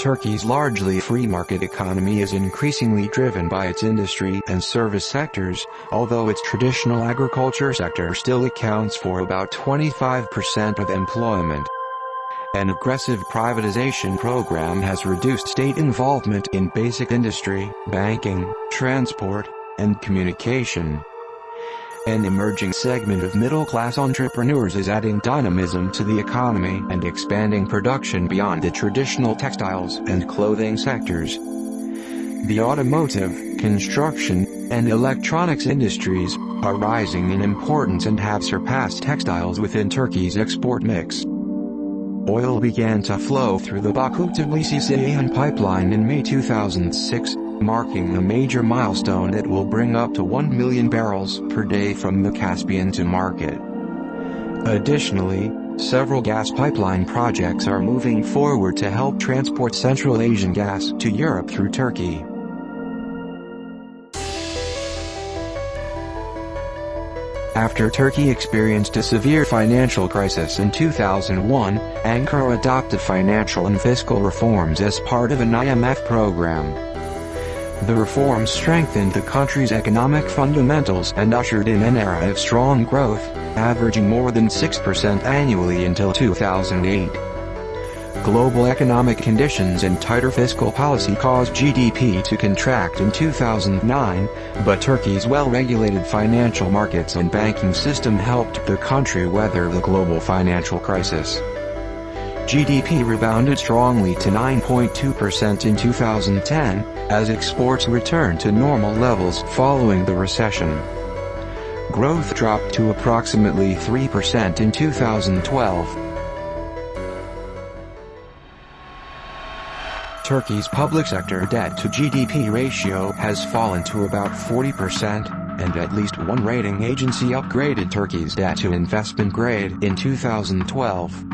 Turkey's largely free market economy is increasingly driven by its industry and service sectors, although its traditional agriculture sector still accounts for about 25% of employment. An aggressive privatization program has reduced state involvement in basic industry, banking, transport, and communication. An emerging segment of middle-class entrepreneurs is adding dynamism to the economy and expanding production beyond the traditional textiles and clothing sectors. The automotive, construction, and electronics industries are rising in importance and have surpassed textiles within Turkey's export mix. Oil began to flow through the Baku-Tbilisi-Ceyhan pipeline in May 2006, marking a major milestone that will bring up to 1 million barrels per day from the Caspian to market. Additionally, several gas pipeline projects are moving forward to help transport Central Asian gas to Europe through Turkey. After Turkey experienced a severe financial crisis in 2001, Ankara adopted financial and fiscal reforms as part of an IMF program. The reforms strengthened the country's economic fundamentals and ushered in an era of strong growth, averaging more than 6% annually until 2008. Global economic conditions and tighter fiscal policy caused GDP to contract in 2009, but Turkey's well-regulated financial markets and banking system helped the country weather the global financial crisis. GDP rebounded strongly to 9.2% in 2010, as exports returned to normal levels following the recession. Growth dropped to approximately 3% in 2012. Turkey's public sector debt-to-GDP ratio has fallen to about 40%, and at least one rating agency upgraded Turkey's debt to investment grade in 2012.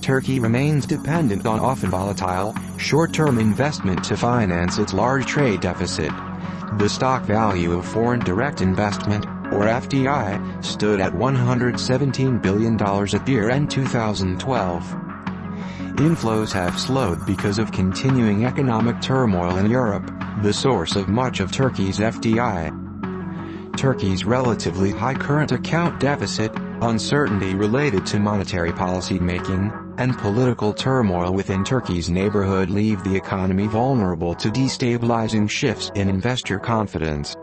Turkey remains dependent on often volatile, short-term investment to finance its large trade deficit. The stock value of foreign direct investment, or FDI, stood at $117 billion at year-end 2012. Inflows have slowed because of continuing economic turmoil in Europe, the source of much of Turkey's FDI. Turkey's relatively high current account deficit, uncertainty related to monetary policy making, and political turmoil within Turkey's neighborhood leave the economy vulnerable to destabilizing shifts in investor confidence.